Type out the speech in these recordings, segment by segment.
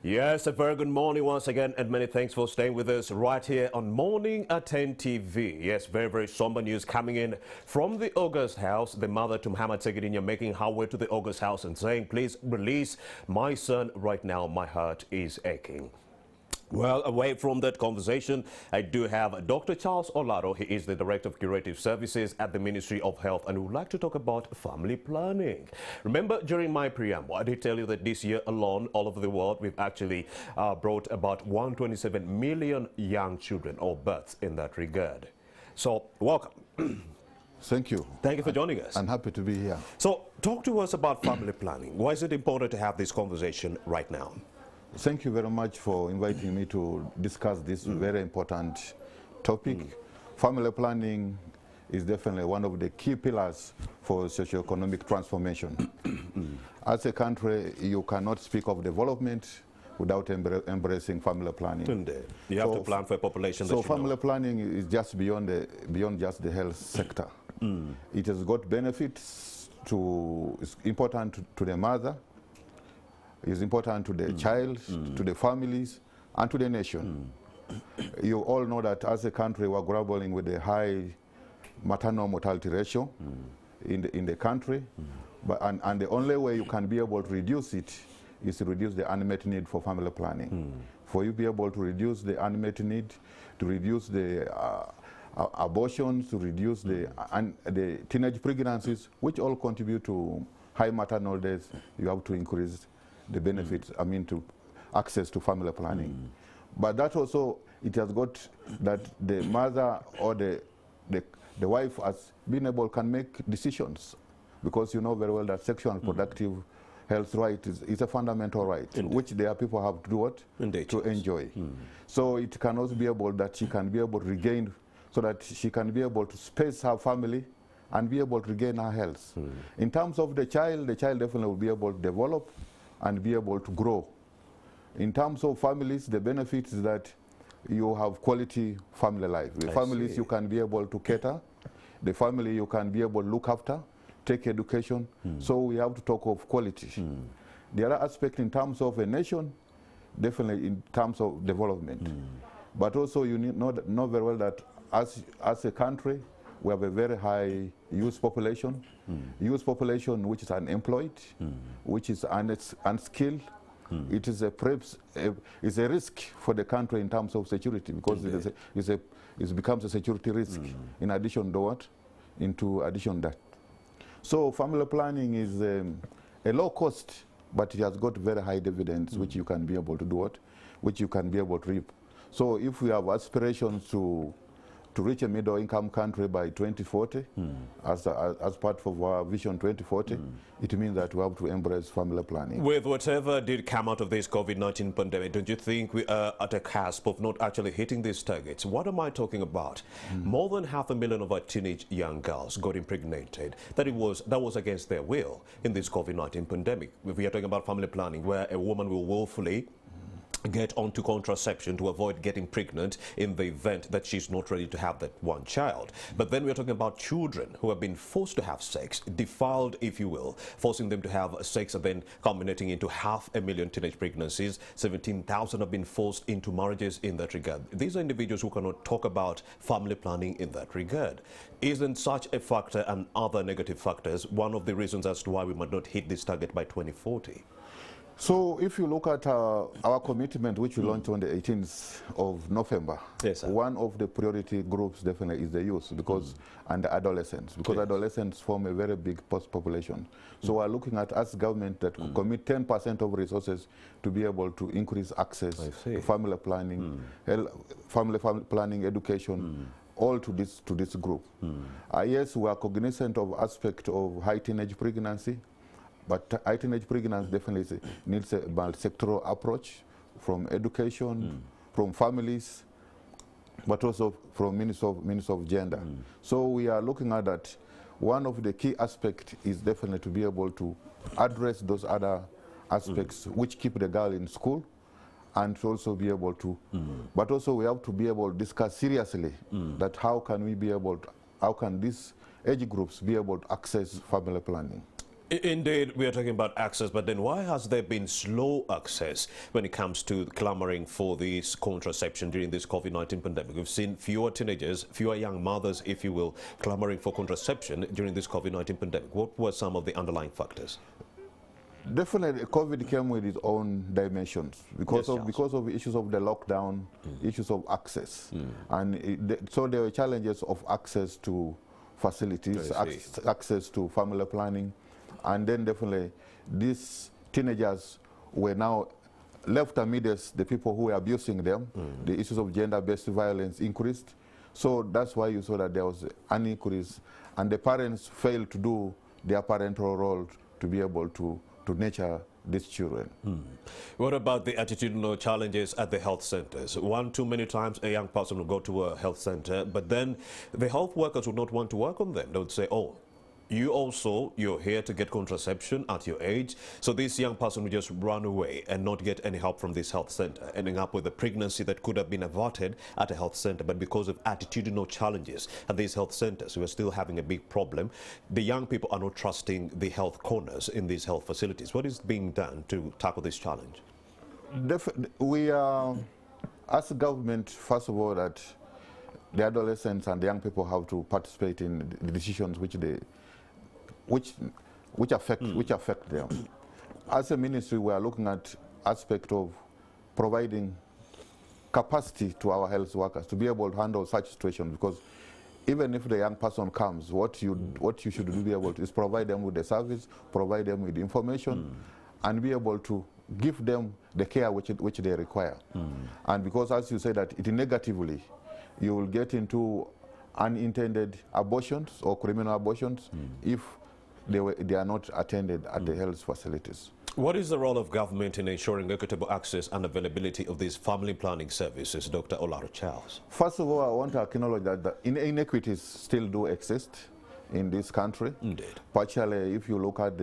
Yes, a very good morning once again, and many thanks for staying with us right here on Morning at 10 TV. Yes, very somber news coming in from the August House. The mother to Muhammad Seguidinya making her way to the August House and saying, please release my son right now. My heart is aching. Well, away from that conversation, I do have Dr. Charles Olaro. He is the Director of Curative Services at the Ministry of Health, and we would like to talk about family planning. Remember, during my preamble, I did tell you that this year alone, all over the world, we've actually brought about 127 million young children or births in that regard. So, welcome. Thank you. Thank you for joining us. I'm happy to be here. So, talk to us about family planning. Why is it important to have this conversation right now? Thank you very much for inviting me to discuss this very important topic. Family planning is definitely one of the key pillars for socioeconomic transformation. As a country, you cannot speak of development without embracing family planning. Indeed. You have to plan for a population. So family planning is just beyond just the health sector. It has got benefits it's important to the mother. Is important to the child, to the families, and to the nation. You all know that as a country, we're grappling with a high maternal mortality ratio in the country, and the only way you can be able to reduce it is to reduce the unmet need for family planning. For you to be able to reduce the unmet need, to reduce the abortions, to reduce the teenage pregnancies, which all contribute to high maternal deaths, you have to increase the benefits, to access to family planning. But that also, it has got that the mother or the wife has been able can make decisions, because you know very well that sexual and reproductive health right is a fundamental right, which their people have to do what? To enjoy. So it can also be able that she can be able to regain, so that she can be able to space her family and be able to regain her health. In terms of the child definitely will be able to develop and be able to grow. In terms of families, the benefit is that you have quality family life. The families you can be able to cater, the family you can be able to look after, take education. So we have to talk of quality. The other aspect in terms of a nation, definitely in terms of development. But also you need know very well that as a country, we have a very high youth population, which is unemployed, which is unskilled. It is a risk for the country in terms of security, because it becomes a security risk in addition to what? Into addition that. So family planning is a low cost, but it has got very high dividends, which you can be able to do what? Which you can be able to reap. So if we have aspirations to reach a middle-income country by 2040, as part of our Vision 2040, it means that we have to embrace family planning. With whatever did come out of this COVID-19 pandemic, don't you think we are at a cusp of not actually hitting these targets? What am I talking about? More than 500,000 of our teenage young girls got impregnated. That was against their will in this COVID-19 pandemic. We are talking about family planning, where a woman will willfully get onto contraception to avoid getting pregnant in the event that she's not ready to have that one child. But then we're talking about children who have been forced to have sex, defiled, if you will, forcing them to have sex and then culminating into 500,000 teenage pregnancies. 17,000 have been forced into marriages in that regard. These are individuals who cannot talk about family planning in that regard. Isn't such a factor and other negative factors one of the reasons as to why we might not hit this target by 2040? So if you look at our commitment, which we launched on the 18th of November, one of the priority groups definitely is the youth, because and the adolescents, because adolescents form a very big population. So we're looking at, as government, that commit 10% of resources to be able to increase access to family planning, family planning, education, all to this group. Yes, we are cognizant of aspect of high teenage pregnancy, but high teenage pregnancy definitely needs a multi-sectoral approach, from education, from families, but also from Ministry of Gender. So we are looking at that. One of the key aspects is definitely to be able to address those other aspects which keep the girl in school, and to also be able to, but also we have to be able to discuss seriously that how can we be able to, how can these age groups be able to access family planning. Indeed, we are talking about access, but then why has there been slow access when it comes to clamoring for this contraception during this COVID-19 pandemic? We've seen fewer teenagers, fewer young mothers, if you will, clamoring for contraception during this COVID-19 pandemic. What were some of the underlying factors? Definitely, COVID came with its own dimensions because of issues of the lockdown, issues of access, and so there were challenges of access to facilities, access to family planning, and then definitely these teenagers were now left amidst the people who were abusing them. The issues of gender-based violence increased, so that's why you saw that there was an increase, and the parents failed to do their parental role to be able to nurture these children. What about the attitudinal challenges at the health centers? One too many times a young person will go to a health center, but then the health workers would not want to work on them. They would say, oh, you're here to get contraception at your age. So this young person will just run away and not get any help from this health center, ending up with a pregnancy that could have been averted at a health center. But because of attitudinal challenges at these health centers, we're still having a big problem. The young people are not trusting the health corners in these health facilities. What is being done to tackle this challenge? We are, as a government, first of all, that the adolescents and the young people have to participate in the decisions which affect them. As a ministry, we are looking at aspect of providing capacity to our health workers to be able to handle such situations, because even if the young person comes, what you should be able to is provide them with the service, provide them with information, and be able to give them the care which they require. And because, as you say, that it negatively, you will get into unintended abortions or criminal abortions if they are not attended at the health facilities. What is the role of government in ensuring equitable access and availability of these family planning services, Dr. Olaro Charles? First of all, I want to acknowledge that the inequities still do exist in this country. Indeed. Particularly if you look at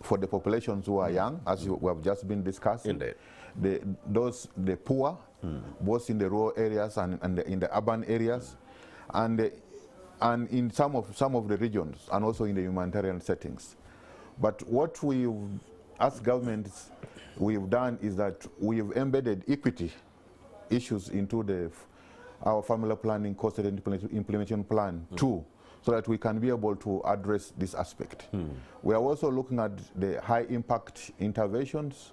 for the populations who are young, as we have just been discussing. Indeed. The poor, both in the rural areas and in the urban areas, and in some of the regions, and also in the humanitarian settings. But what we've, as governments, we've done is that we've embedded equity issues into our family planning cost implementation plan too, so that we can be able to address this aspect. We are also looking at the high impact interventions,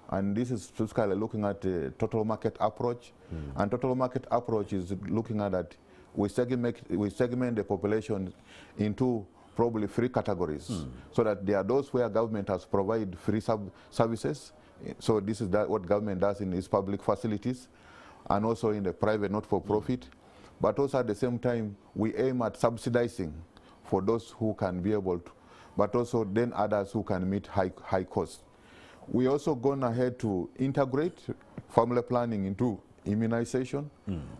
and this is specifically looking at the total market approach. And total market approach is looking at that we segment the population into probably 3 categories, so that there are those where government has provided free services. So this is what government does in its public facilities, and also in the private not-for-profit. But also at the same time, we aim at subsidizing for those who can be able to, but also then others who can meet high costs. We also gone ahead to integrate family planning into immunization,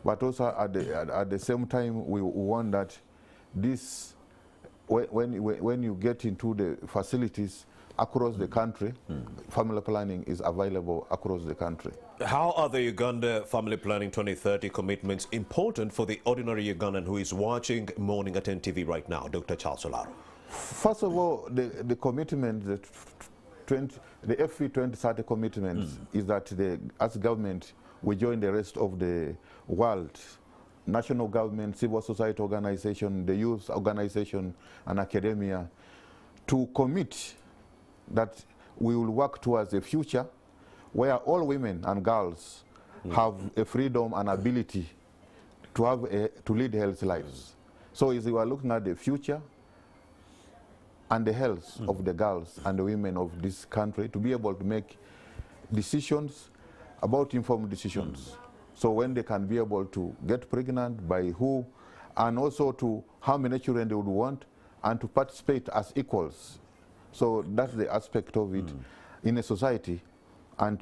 but also at the same time, we want that this, when you get into the facilities across the country, family planning is available across the country. How are the Uganda Family Planning 2030 commitments important for the ordinary Ugandan who is watching Morning at NTV right now, Dr. Charles Olaro? First of all, the commitment, the FE 2030 commitments is that as government, we join the rest of the world, national government, civil society organization, the youth organization, and academia, to commit that we will work towards a future where all women and girls have a freedom and ability to lead healthy lives. So as we are looking at the future and the health of the girls and the women of this country, to be able to make decisions about informed decisions. So when they can be able to get pregnant, by who, and also to how many children they would want, and to participate as equals. So that's the aspect of it in a society, and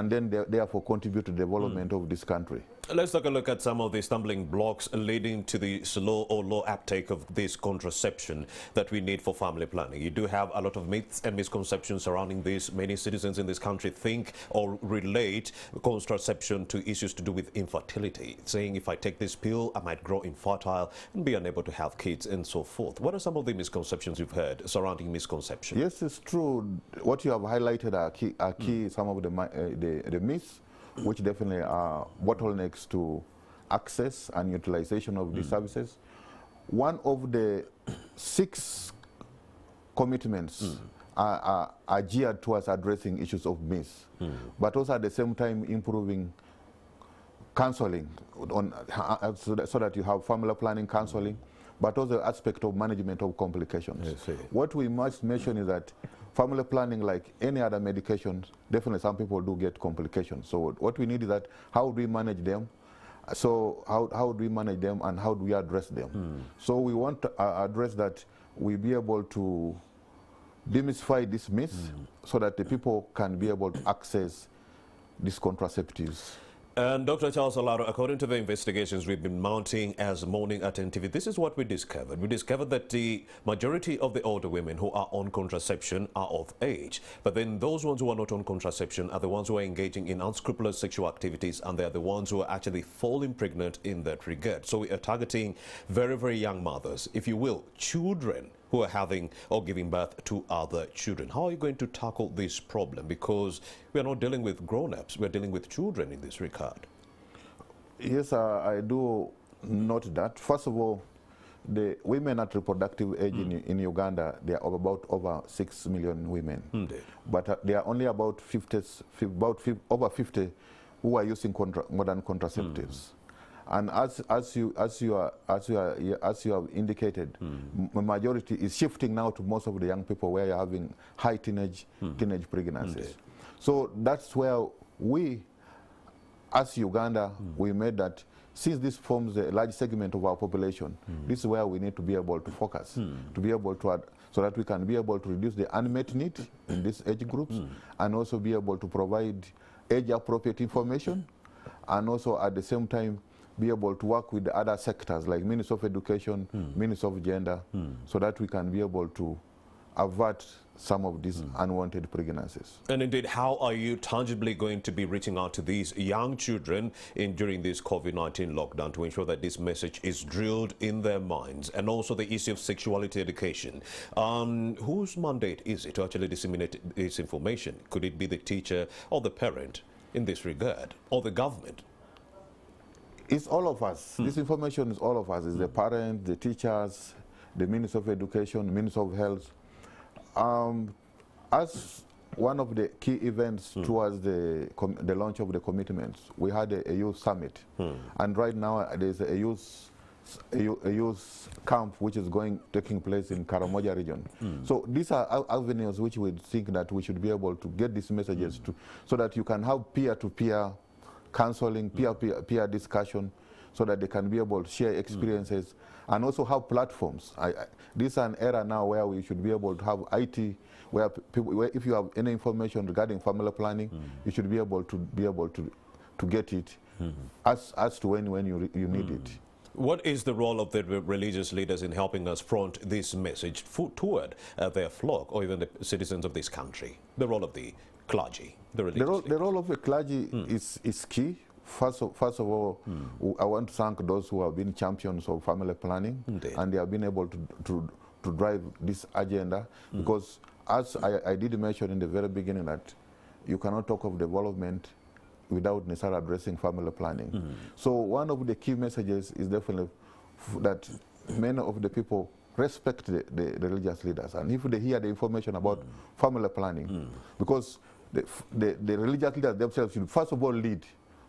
then therefore contribute to the development of this country. Let's take a look at some of the stumbling blocks leading to the slow or low uptake of this contraception that we need for family planning. You do have a lot of myths and misconceptions surrounding this. Many citizens in this country think or relate contraception to issues to do with infertility, saying if I take this pill, I might grow infertile and be unable to have kids and so forth. What are some of the misconceptions you've heard surrounding misconception? Yes, it's true. What you have highlighted are key some of the myths, which definitely are bottlenecks to access and utilization of these services. One of the 6 commitments are geared towards addressing issues of myths, but also at the same time improving counseling so that you have family planning counseling, but also the aspect of management of complications. What we must mention is that family planning, like any other medication, definitely some people do get complications. So what we need is that how do we manage them? So how do we manage them and how do we address them? So we want to address that we be able to demystify this myth so that the people can be able to access these contraceptives. And Dr. Charles Olaro, according to the investigations we've been mounting as Morning Attentive, this is what we discovered. We discovered that the majority of the older women who are on contraception are of age. But then those ones who are not on contraception are the ones who are engaging in unscrupulous sexual activities, and they're the ones who are actually falling pregnant in that regard. So we are targeting very, very young mothers, if you will, children who are having or giving birth to other children. How are you going to tackle this problem? Because we are not dealing with grown-ups, we're dealing with children in this regard. Yes, I do note that. First of all, the women at reproductive age in Uganda, they are about over 6 million women. But there are only about over 50 who are using modern contraceptives. And as you have indicated, the majority is shifting now to most of the young people where you're having high teenage pregnancies. So that's where we, as Uganda, we made that since this forms a large segment of our population, this is where we need to be able to focus, to be able to so that we can be able to reduce the unmet need in these age groups, and also be able to provide age-appropriate information, and also at the same time be able to work with the other sectors like Ministry of Education, Ministry of Gender, so that we can be able to avert some of these unwanted pregnancies. And indeed, how are you tangibly going to be reaching out to these young children during this COVID-19 lockdown to ensure that this message is drilled in their minds? And also the issue of sexuality education. Whose mandate is it to actually disseminate this information? Could it be the teacher or the parent in this regard, or the government? It's all of us. This information is all of us. It's the parents, the teachers, the Minister of Education, Minister of Health. As one of the key events towards the launch of the commitments, we had a youth summit. And right now there's a youth camp which is taking place in Karamoja region. So these are avenues which we think that we should be able to get these messages to, so that you can have peer-to-peer counseling, peer discussion, so that they can be able to share experiences, and also have platforms. This is an era now where we should be able to have IT, where if you have any information regarding family planning, you should be able to get it as to when you need it. What is the role of the religious leaders in helping us front this message toward their flock, or even the citizens of this country? The role of the clergy, the role of the clergy is key. First of all, I want to thank those who have been champions of family planning, and they have been able to drive this agenda, because as I did mention in the very beginning that you cannot talk of development without necessarily addressing family planning. So one of the key messages is definitely that many of the people respect the religious leaders, and if they hear the information about family planning, because the religious leaders themselves should first of all lead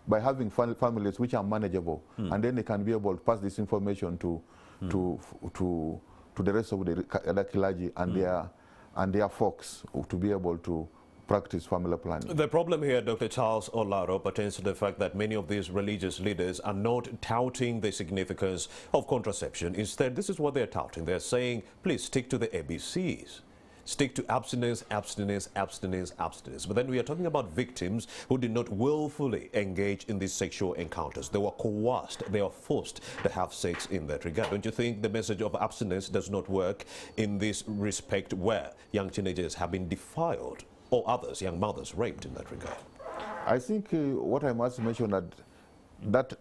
by having families which are manageable, and then they can be able to pass this information to the rest of the clergy and their folks to be able to practice family planning. The problem here, Dr. Charles Olaro, pertains to the fact that many of these religious leaders are not touting the significance of contraception. Instead, this is what they're touting. They're saying, please stick to the ABCs. stick to abstinence, abstinence, abstinence, abstinence. But then we are talking about victims who did not willfully engage in these sexual encounters. They were coerced, they are forced to have sex in that regard. Don't you think the message of abstinence does not work in this respect where young teenagers have been defiled or others, young mothers, raped in that regard? I think what I must mention that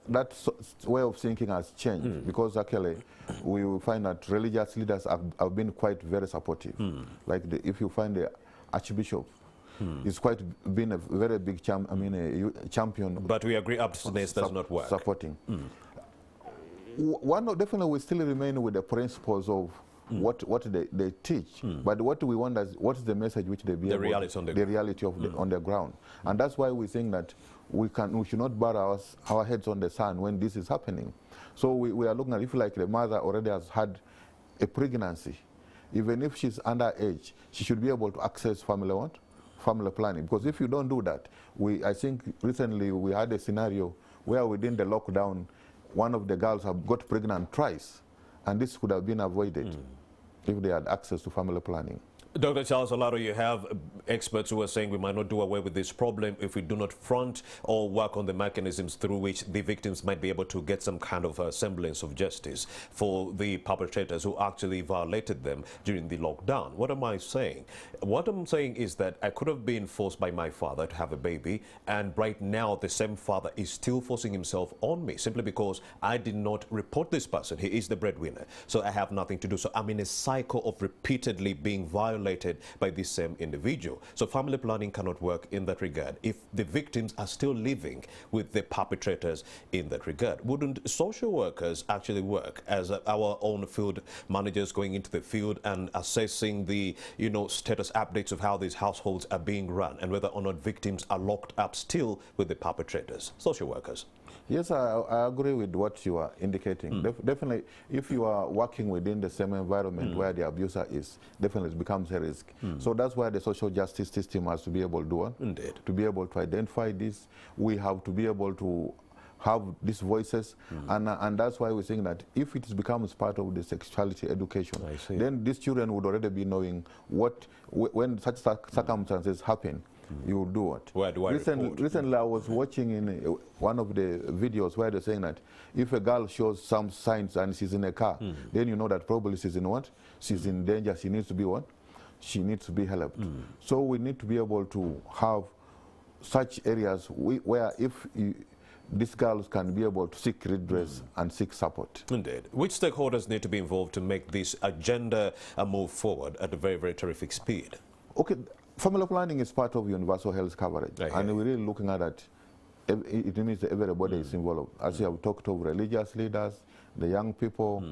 way of thinking has changed because actually we will find that religious leaders have been quite very supportive. Like if you find the Archbishop, he's quite been a very big champion. But we agree abstinence does not work. Supporting. Definitely we still remain with the principles of what they teach, but what we wonder is what is the message which they be the able, reality on the reality of on the ground, and that's why we think that we should not bury our heads on the sand when this is happening. So we are looking at if like the mother already has had a pregnancy, even if she's underage, she should be able to access family planning, because if you don't do that, I think recently we had a scenario where within the lockdown, one of the girls have got pregnant twice, and this could have been avoided if they had access to family planning. Dr. Charles Olaro, you have experts who are saying we might not do away with this problem if we do not front or work on the mechanisms through which the victims might be able to get some kind of semblance of justice for the perpetrators who actually violated them during the lockdown. What am I saying? What I'm saying is that I could have been forced by my father to have a baby, and right now the same father is still forcing himself on me simply because I did not report this person. He is the breadwinner, so I have nothing to do. So I'm in a cycle of repeatedly being violated by this same individual. So family planning cannot work in that regard if the victims are still living with the perpetrators in that regard. Wouldn't social workers actually work as our own field managers going into the field and assessing the status updates of how these households are being run and whether or not victims are locked up still with the perpetrators? Social workers. Yes, I agree with what you are indicating. Definitely, if you are working within the same environment where the abuser is, definitely it becomes a risk. So that's why the social justice system has to be able to do it. Indeed. To be able to identify this, we have to be able to have these voices, and that's why we think that if it becomes part of the sexuality education, then these children would already be knowing when such circumstances happen, you will do it. Where do I report? Recently, I was watching in one of the videos where they're saying that if a girl shows some signs and she's in a car, then you know that probably she's in what? She's in danger. She needs to be what? She needs to be helped. So we need to be able to have such areas where if these girls can be able to seek redress and seek support. Indeed. Which stakeholders need to be involved to make this agenda move forward at a very, very terrific speed? Okay. Family planning is part of universal health coverage, and we're really looking at that. It means that everybody is involved. As you have talked of religious leaders, the young people,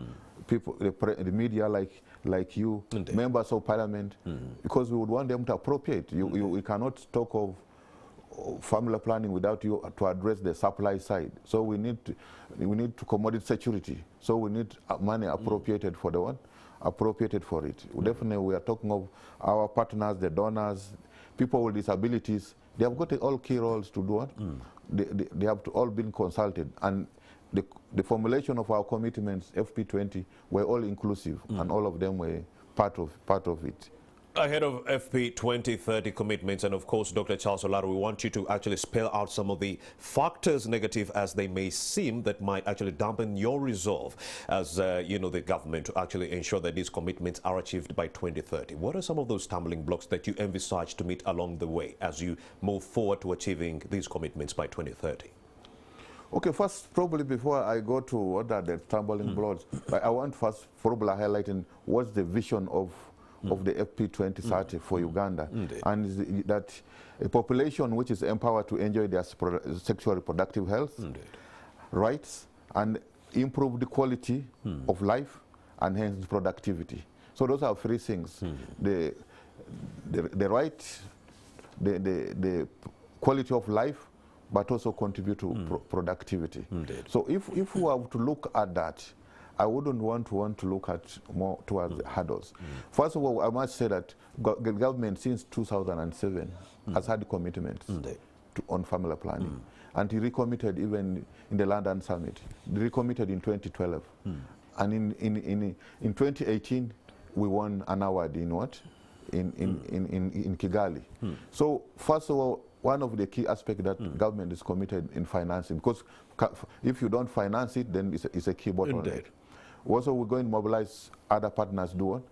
the media like you, members of parliament, because we would want them to appropriate. We cannot talk of family planning without you to address the supply side. So we need to commodity security. So we need money appropriated for the one. Appropriated for it. Definitely we are talking of our partners, the donors, people with disabilities. They have got all key roles to do it. They have to all been consulted, and the formulation of our commitments, FP20, were all inclusive, and all of them were part of it. Ahead of FP 2030 commitments, and of course, Dr. Charles Olaro, we want you to actually spell out some of the factors, negative as they may seem, that might actually dampen your resolve as, the government to actually ensure that these commitments are achieved by 2030. What are some of those stumbling blocks that you envisage to meet along the way as you move forward to achieving these commitments by 2030? Okay, first, probably before I go to what are the stumbling blocks, I want first probably highlighting what's the vision of the FP 2030 for Uganda, and that a population which is empowered to enjoy their sexual reproductive health, rights, and improve the quality of life, and hence productivity. So those are three things: the right, the quality of life, but also contribute to productivity. So if we have to look at that, I wouldn't want to look at more towards the hurdles. First of all, I must say that the government since 2007 has had commitments on family planning. And he recommitted even in the London Summit. He recommitted in 2012. And in 2018, we won an award in what? in Kigali. So first of all, one of the key aspects that government is committed in financing, because if you don't finance it, then it's a key bottleneck. Indeed. Also, we're going to mobilize other partners doing,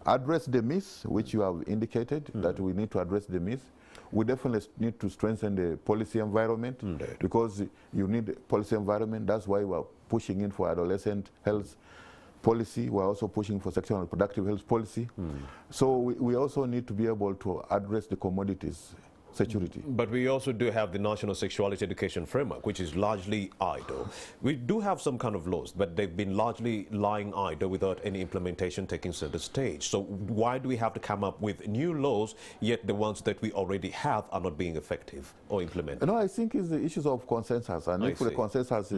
address the myths, which you have indicated, that we need to address the myths. We definitely need to strengthen the policy environment, because you need a policy environment. That's why we're pushing in for adolescent health policy. We're also pushing for sexual and reproductive health policy. So we also need to be able to address the commodities security. But we also do have the National Sexuality Education Framework, which is largely idle. We do have some kind of laws, but they've been largely lying idle without any implementation taking center stage. So why do we have to come up with new laws, yet the ones that we already have are not being effective or implemented? No, I think it's the issues of consensus, and if the consensus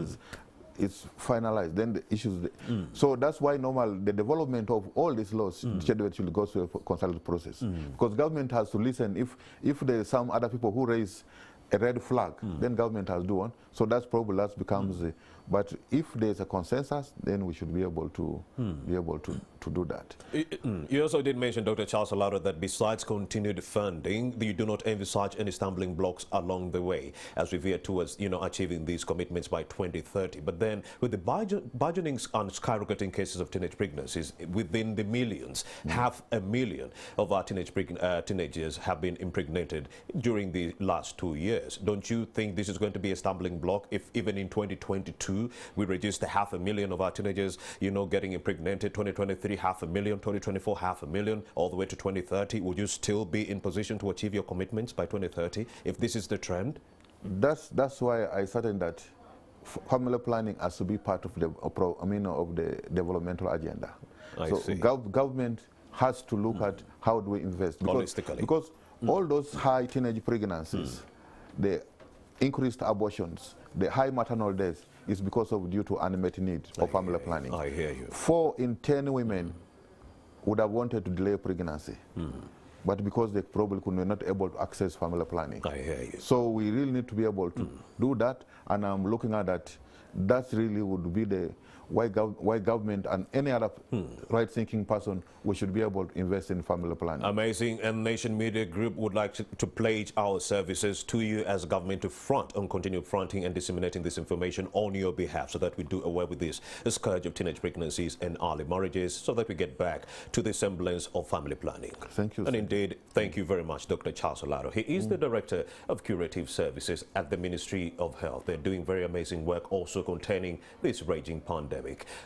is finalized, then the issues. So that's why the development of all these laws should go through a consultative process, because government has to listen. If there are some other people who raise a red flag, then government has to do one. So that's probably that becomes. But if there's a consensus, then we should be able to do that. You also did mention, Dr. Charles Alaro, that besides continued funding, you do not envisage any stumbling blocks along the way as we veer towards, achieving these commitments by 2030. But then, with the burgeoning and skyrocketing cases of teenage pregnancies within the millions, 500,000 of our teenagers have been impregnated during the last 2 years. Don't you think this is going to be a stumbling block if even in 2022 we reduced the 500,000 of our teenagers, getting impregnated? 2023, 500,000, 2024, 500,000, all the way to 2030. Would you still be in position to achieve your commitments by 2030 if this is the trend? That's why I started that family planning has to be part of the developmental agenda. Government has to look at how do we invest, because all those high teenage pregnancies, the increased abortions, the high maternal deaths is because of due to unmet need of family planning. I hear you. 4 in 10 women would have wanted to delay pregnancy, but because they probably were not able to access family planning. I hear you. So we really need to be able to do that, and I'm looking at that. That really would be the why government and any other right-thinking person, we should be able to invest in family planning. Amazing. And Nation Media Group would like to pledge our services to you as government to front and continue fronting and disseminating this information on your behalf, so that we do away with this scourge of teenage pregnancies and early marriages, so that we get back to the semblance of family planning. Thank you. And indeed, thank you very much, Dr. Charles Alaro. He is the Director of Curative Services at the Ministry of Health. They're doing very amazing work also containing this raging pandemic.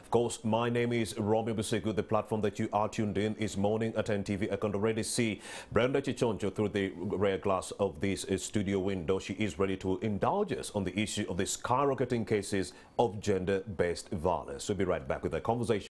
Of course, my name is Romy Busegu. The platform that you are tuned in is Morning at NTV. I can already see Brenda Chichoncho through the rear glass of this studio window. She is ready to indulge us on the issue of the skyrocketing cases of gender-based violence. We'll be right back with a conversation.